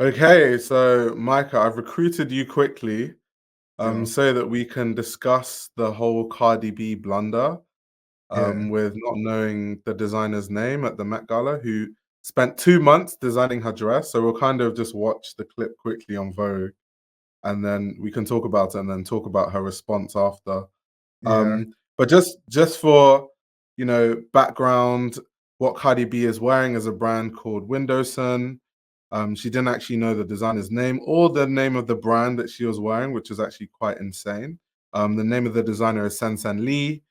Okay, so Micah, I've recruited you quickly Sure. so that we can discuss the whole Cardi B blunder Yeah. with not knowing the designer's name at the Met Gala, who spent 2 months designing her dress. So we'll kind of just watch the clip quickly on Vogue, and then we can talk about it and then talk about her response after. Yeah. But just for background, what Cardi B is wearing is a brand called Windowsen. She didn't actually know the designer's name or the name of the brand that she was wearing, which is actually quite insane. The name of the designer is Sensen Lii.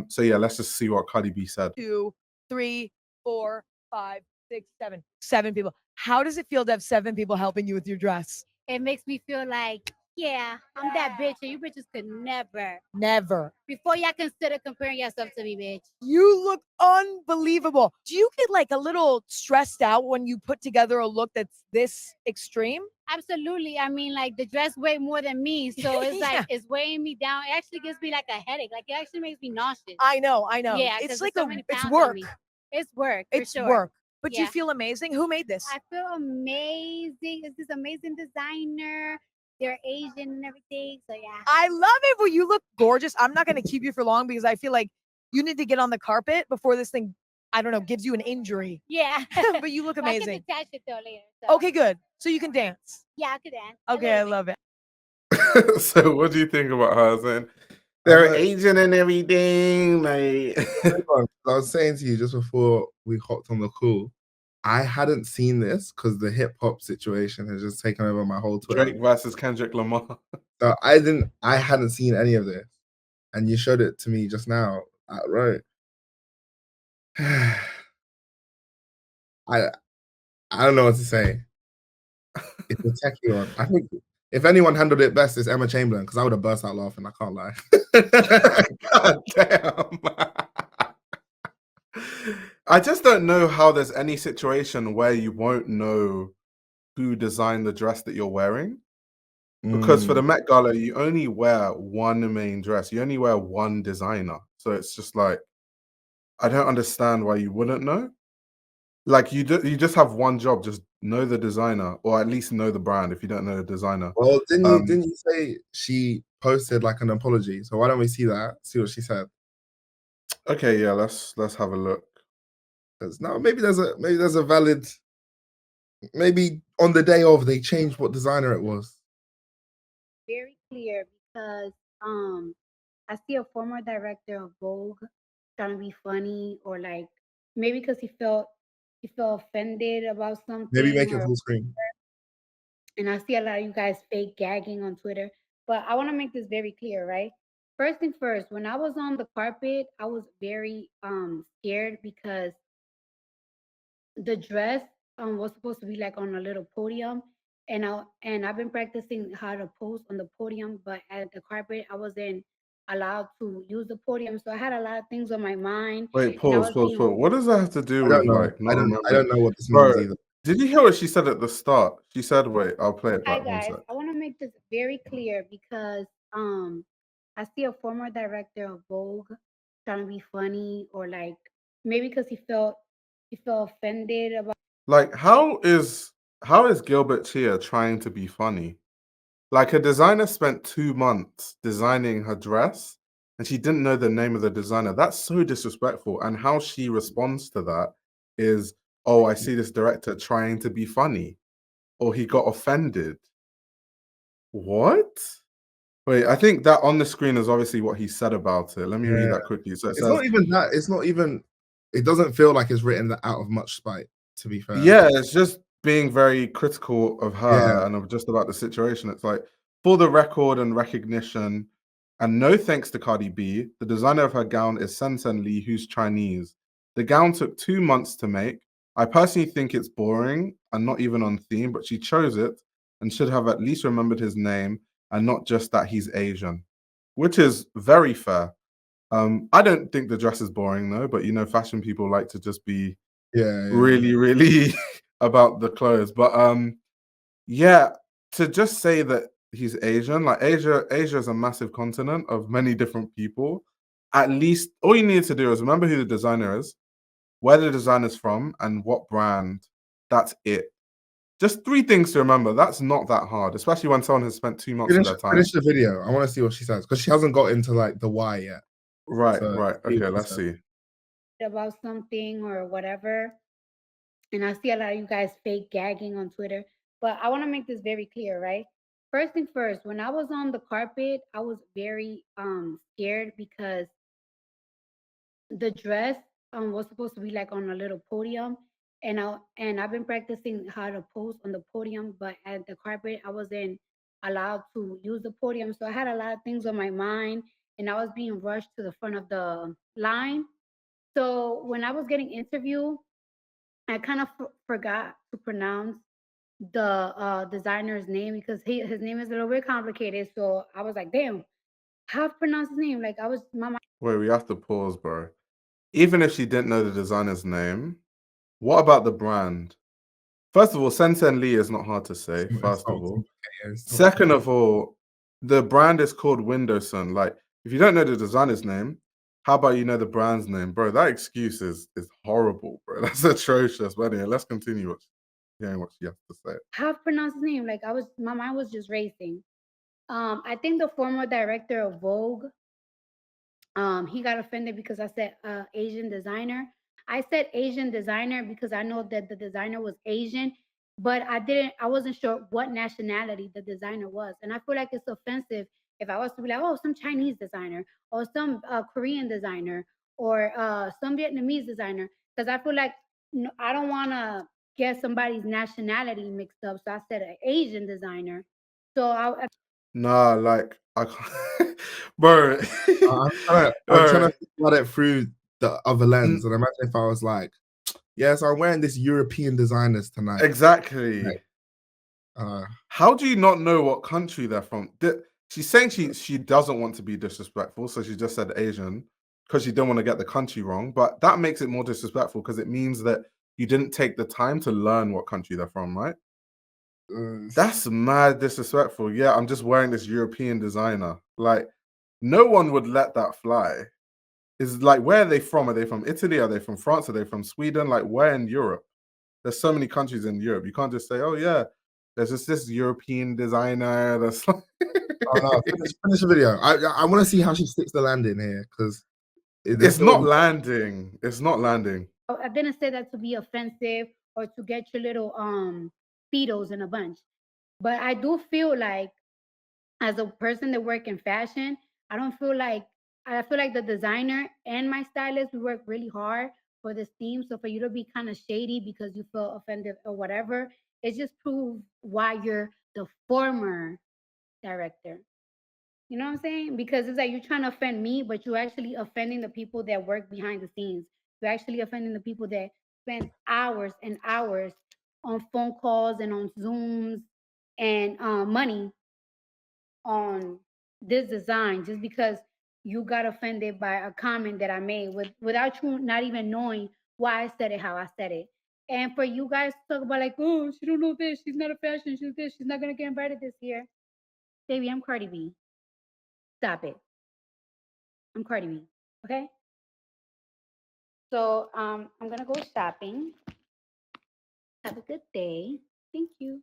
So yeah, let's just see what Cardi B said. 2, 3, 4, 5, 6, 7. 7 people. How does it feel to have 7 people helping you with your dress? It makes me feel like, yeah, I'm that bitch, and you bitches could never. Never. Before y'all consider comparing yourself to me, bitch. You look unbelievable. Do you get like a little stressed out when you put together a look that's this extreme? Absolutely. I mean, like the dress weigh more than me, so it's Yeah. like it's weighing me down. It actually gives me like a headache. Like it actually makes me nauseous. I know. Yeah, It's 'cause like there's so many it's pounds on work. me. It's work for It's sure. work. But you Yeah. feel amazing. Who made this? I feel amazing. It's this amazing designer. They're Asian and everything. So yeah. I love it. Well, you look gorgeous. I'm not going to keep you for long because I feel like you need to get on the carpet before this thing, I don't know, gives you an injury. Yeah. But you look Well, I amazing. can detach it though later. So. Okay, good. So you can dance. Yeah, I could dance. Okay, I love it. So what do you think about her saying I'm they're like, Asian and everything? Like, hold on. I was saying to you just before we hopped on the call, I hadn't seen this because the hip hop situation has just taken over my whole Twitter. Drake versus Kendrick Lamar. So I hadn't seen any of this, and you showed it to me just now. Right. I don't know what to say. It's a techie one. I think if anyone handled it best, it's Emma Chamberlain, because I would have burst out laughing. I can't lie. God damn. I just don't know how there's any situation where you won't know who designed the dress that you're wearing. Because for the Met Gala, you only wear one main dress. You only wear one designer. So it's just like, I don't understand why you wouldn't know. Like you just have one job, just know the designer, or at least know the brand if you don't know the designer. Well, didn't you say she posted like an apology? So why don't we see that? See what she said. Okay, yeah, let's have a look. Because now maybe there's a valid. Maybe on the day of they changed what designer it was. Very clear because I see a former director of Vogue trying to be funny or like maybe because he felt offended about something. Maybe make it full screen. And I see a lot of you guys fake gagging on Twitter. But I want to make this very clear, right? First thing first, when I was on the carpet, I was very scared because the dress was supposed to be like on a little podium. I've been practicing how to pose on the podium, but at the carpet I wasn't allowed to use the podium. So I had a lot of things on my mind. Wait, And I pause, was pause, being pause. What does that have to do I don't with know. like not I remembering? don't know what this means Bro, either. did you hear what she said at the start? She said, wait, I'll play it Hi back one guys, sec. I want to make this very clear because I see a former director of Vogue trying to be funny or like maybe because he felt offended about Like, how is Gilbert Chia trying to be funny? Like, a designer spent 2 months designing her dress and she didn't know the name of the designer. That's so disrespectful. And how she responds to that is, oh, I see this director trying to be funny, or he got offended. What? Wait, I think that on the screen is obviously what he said about it. Let me read Yeah. that quickly. So it It's says, not even that. It's not even. It doesn't feel like it's written out of much spite. To be fair. yeah, it's just being very critical of her Yeah. and of just about the situation. It's like, for the record and recognition, and no thanks to Cardi B, the designer of her gown is Sensen Lii, who's Chinese. The gown took 2 months to make. I personally think it's boring and not even on theme, but she chose it and should have at least remembered his name and not just that he's Asian, which is very fair. I don't think the dress is boring though, but fashion people like to just be Yeah. really, really about the clothes. But yeah, to just say that he's Asian, like Asia is a massive continent of many different people. At least all you need to do is remember who the designer is, where the designer's from, and what brand. That's it. Just 3 things to remember. That's not that hard, especially when someone has spent 2 months of their time. Finish the video. I want to see what she says because she hasn't got into like the why yet. Right, So, right. see Okay, what she let's says. see. About something or whatever. And I see a lot of you guys fake gagging on Twitter. But I want to make this very clear, right? First thing first, when I was on the carpet, I was very scared because the dress was supposed to be like on a little podium, and I've been practicing how to pose on the podium, but at the carpet I wasn't allowed to use the podium, so I had a lot of things on my mind, and I was being rushed to the front of the line. So when I was getting interviewed, I kind of forgot to pronounce the designer's name because his name is a little bit complicated. So I was like, damn, how to pronounce his name? Like I was my mind. Wait, we have to pause, bro. Even if she didn't know the designer's name, what about the brand? First of all, Sensen Lii is not hard to say, first of all. Second of all, the brand is called Windowsen. Like, if you don't know the designer's name, how about you know the brand's name? Bro, that excuse is horrible, bro. That's atrocious. But anyway, let's continue hearing what she has to say. How to pronounce his name? Like my mind was just racing. I think the former director of Vogue, he got offended because I said Asian designer. I said Asian designer because I know that the designer was Asian, but I wasn't sure what nationality the designer was. And I feel like it's offensive if I was to be like, oh, some Chinese designer or some Korean designer or some Vietnamese designer, because I feel like I don't want to get somebody's nationality mixed up. So I said an Asian designer. So Nah, like, I can't. Bro. I'm trying to think about it through the other lens, and imagine if I was like, "Yes, I'm wearing this European designers tonight." Exactly. Like, how do you not know what country they're from? She's saying she doesn't want to be disrespectful, so she just said Asian because she didn't want to get the country wrong. But that makes it more disrespectful because it means that you didn't take the time to learn what country they're from, right? That's mad disrespectful. Yeah, I'm just wearing this European designer. Like, no one would let that fly. Is like, where are they from? Are they from Italy? Are they from France? Are they from Sweden? Like, where in Europe? There's so many countries in Europe. You can't just say, oh yeah, there's just this European designer that's like... oh no, finish the video. I want to see how she sticks the landing here because it's not landing. It's not landing. I didn't say that to be offensive or to get your little speedos in a bunch, but I do feel like as a person that work in fashion, I feel like the designer and my stylist, we work really hard for this theme. So for you to be kind of shady because you feel offended or whatever, it just proves why you're the former director. You know what I'm saying? Because it's like you're trying to offend me, but you're actually offending the people that work behind the scenes. You're actually offending the people that spend hours and hours on phone calls and on Zooms and money on this design just because you got offended by a comment that I made without you not even knowing why I said it, how I said it. And for you guys to talk about like, oh, she don't know this, she's not a fashion, she's this, she's not gonna get invited this year. Baby, I'm Cardi B. Stop it. I'm Cardi B. Okay? So I'm gonna go shopping. Have a good day. Thank you.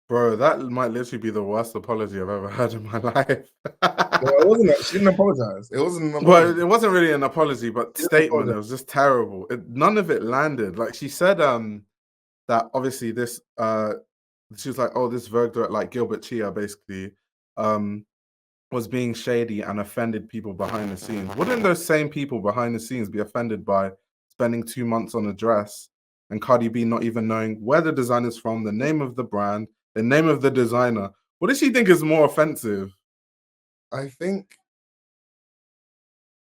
Bro, that might literally be the worst apology I've ever heard in my life. Well, it wasn't. She didn't apologize. It wasn't an apology. Well, it wasn't really an apology, but statement. It was just terrible. None of it landed. Like, she said that obviously this she was like, oh, this Vogue director, like Gilbert Chia, basically was being shady and offended people behind the scenes. Wouldn't those same people behind the scenes be offended by spending 2 months on a dress and Cardi B not even knowing where the designer's from, the name of the brand, the name of the designer? What does she think is more offensive? I think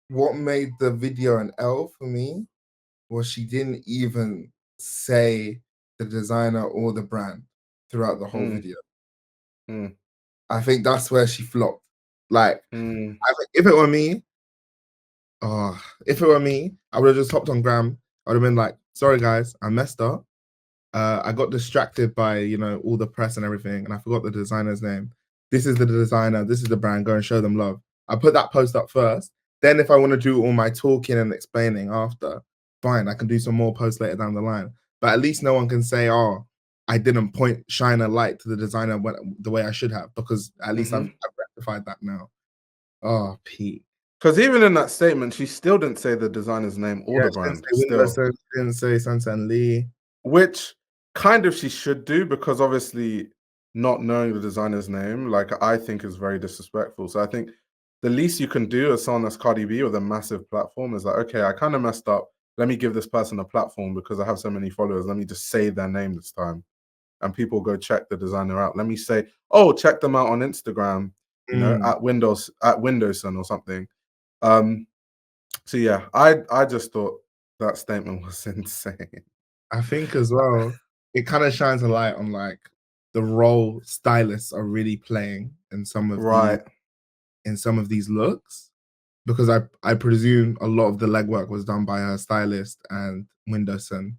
what made the video an L for me was she didn't even say the designer or the brand throughout the whole video. I think that's where she flopped. Like, I think if it were me, I would have just hopped on Gram. I would have been like, sorry guys, I messed up. I got distracted by, all the press and everything, and I forgot the designer's name. This is the designer, this is the brand, go and show them love. I put that post up first. Then if I want to do all my talking and explaining after, fine, I can do some more posts later down the line. but at least no one can say, "Oh, I didn't shine a light to the designer the way I should have," because at least I've rectified that now. Oh, Pete. Because even in that statement, she still didn't say the designer's name or the brand. Windowsen, didn't say Sensen Lii. Which kind of she should do, because obviously not knowing the designer's name, like, I think is very disrespectful. So I think the least you can do as someone that's Cardi B with a massive platform is like, okay, I kind of messed up. Let me give this person a platform because I have so many followers. Let me just say their name this time. And people go check the designer out. Let me say, oh, check them out on Instagram, you know, at Windowsen or something. So yeah, I just thought that statement was insane. I think as well, it kind of shines a light on like the role stylists are really playing in some of these looks, because I presume a lot of the legwork was done by her stylist and Windowsen,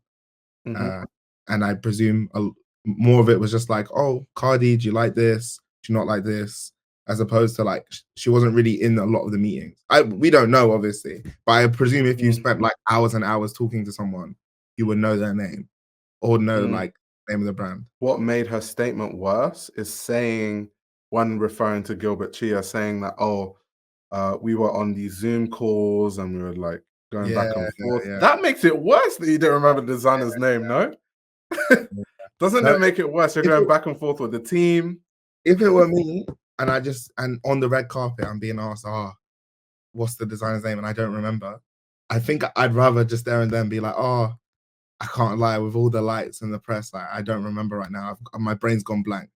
and I presume more of it was just like, oh, Cardi, do you like this? Do you not like this? As opposed to like she wasn't really in a lot of the meetings. We don't know, obviously, but I presume if you spent like hours and hours talking to someone, you would know their name or know like name of the brand. What made her statement worse is saying, when referring to Gilbert Chia, saying that, oh, we were on these Zoom calls and we were like going back and forth. That makes it worse that you didn't remember the designer's name, no? Doesn't it make it worse? You're going back and forth with the team. If it were me and on the red carpet, I'm being asked, what's the designer's name? And I don't remember. I think I'd rather just there and then be like, oh, I can't lie, with all the lights and the press, like, I don't remember right now. My brain's gone blank.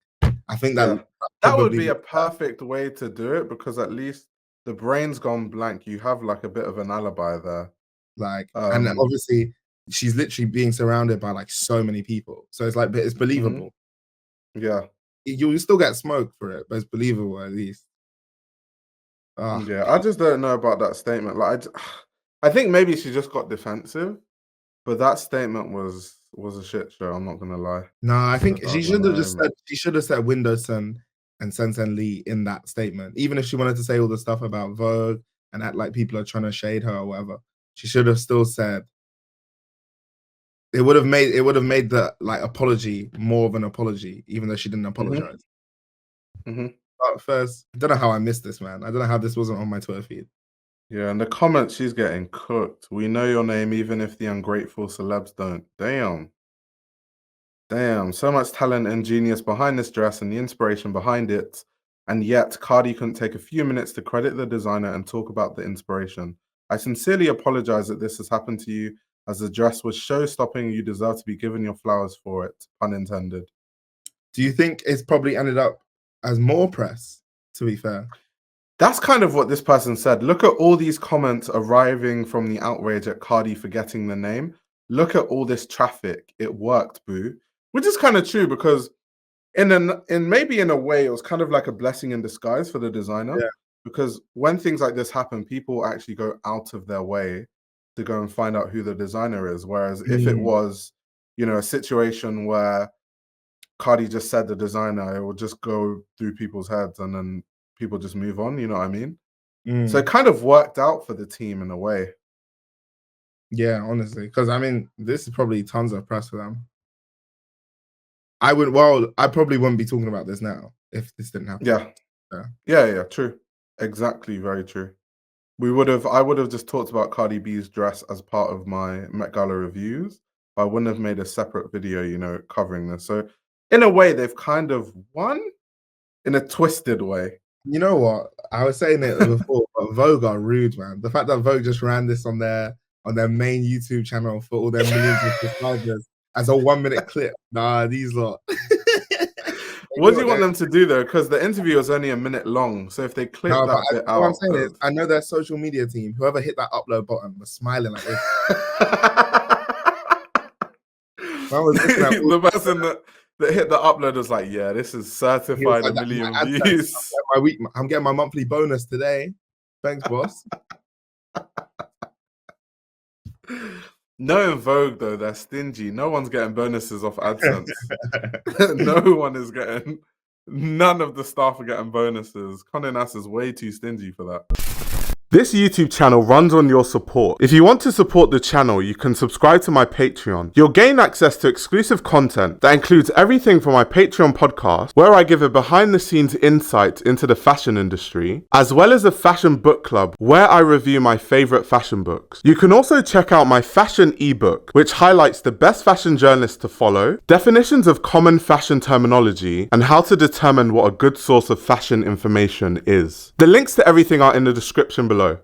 I think that would be a perfect way to do it, because at least the brain's gone blank. You have like a bit of an alibi there. Like, and obviously she's literally being surrounded by like so many people. So it's like, it's believable. Yeah. You still get smoke for it, but it's believable at least. Yeah, I just don't know about that statement. Like, I think maybe she just got defensive, but that statement was a shit show. I'm not gonna lie. No, I think she should have just said, she should have said Windowsen and Sensen Lii in that statement. Even if she wanted to say all the stuff about Vogue and act like people are trying to shade her or whatever, she should have still said. It would have made the like apology more of an apology, even though she didn't apologize. But first, I don't know how I missed this, man. I don't know how this wasn't on my Twitter feed. Yeah, in the comments, she's getting cooked. We know your name, even if the ungrateful celebs don't. Damn. Damn, so much talent and genius behind this dress and the inspiration behind it. And yet, Cardi couldn't take a few minutes to credit the designer and talk about the inspiration. I sincerely apologize that this has happened to you, as the dress was show-stopping. You deserve to be given your flowers for it, pun intended. Do you think it's probably ended up as more press, to be fair? That's kind of what this person said. Look at all these comments arriving from the outrage at Cardi forgetting the name. Look at all this traffic. It worked, boo. Which is kind of true, because maybe in a way, it was kind of like a blessing in disguise for the designer. Yeah. Because when things like this happen, people actually go out of their way to go and find out who the designer is. Whereas if it was, you know, a situation where Cardi just said the designer, it would just go through people's heads and then people just move on, you know what I mean? So it kind of worked out for the team in a way. Yeah, honestly. Because I mean, this is probably tons of press for them. I probably wouldn't be talking about this now if this didn't happen. Yeah, true. Exactly, very true. I would have just talked about Cardi B's dress as part of my Met Gala reviews. I wouldn't have made a separate video, you know, covering this. So in a way, they've kind of won in a twisted way. You know what? I was saying it before, but Vogue are rude, man. The fact that Vogue just ran this on their main YouTube channel for all their millions of subscribers as a 1-minute clip. Nah, these lot. What do you want them to do though? Because the interview was only a minute long. So if they clip that bit out, what I'm saying is, I know their social media team, whoever hit that upload button, was smiling like this. The person that hit the upload was like, yeah, this is certified a million views. I'm getting my monthly bonus today. Thanks, boss. Knowing Vogue though, they're stingy. No one's getting bonuses off AdSense. No one is getting. None of the staff are getting bonuses. Condé Nast is way too stingy for that. This YouTube channel runs on your support. If you want to support the channel, you can subscribe to my Patreon. You'll gain access to exclusive content that includes everything from my Patreon podcast, where I give a behind-the-scenes insight into the fashion industry, as well as a fashion book club where I review my favorite fashion books. You can also check out my fashion ebook, which highlights the best fashion journalists to follow, definitions of common fashion terminology, and how to determine what a good source of fashion information is. The links to everything are in the description below.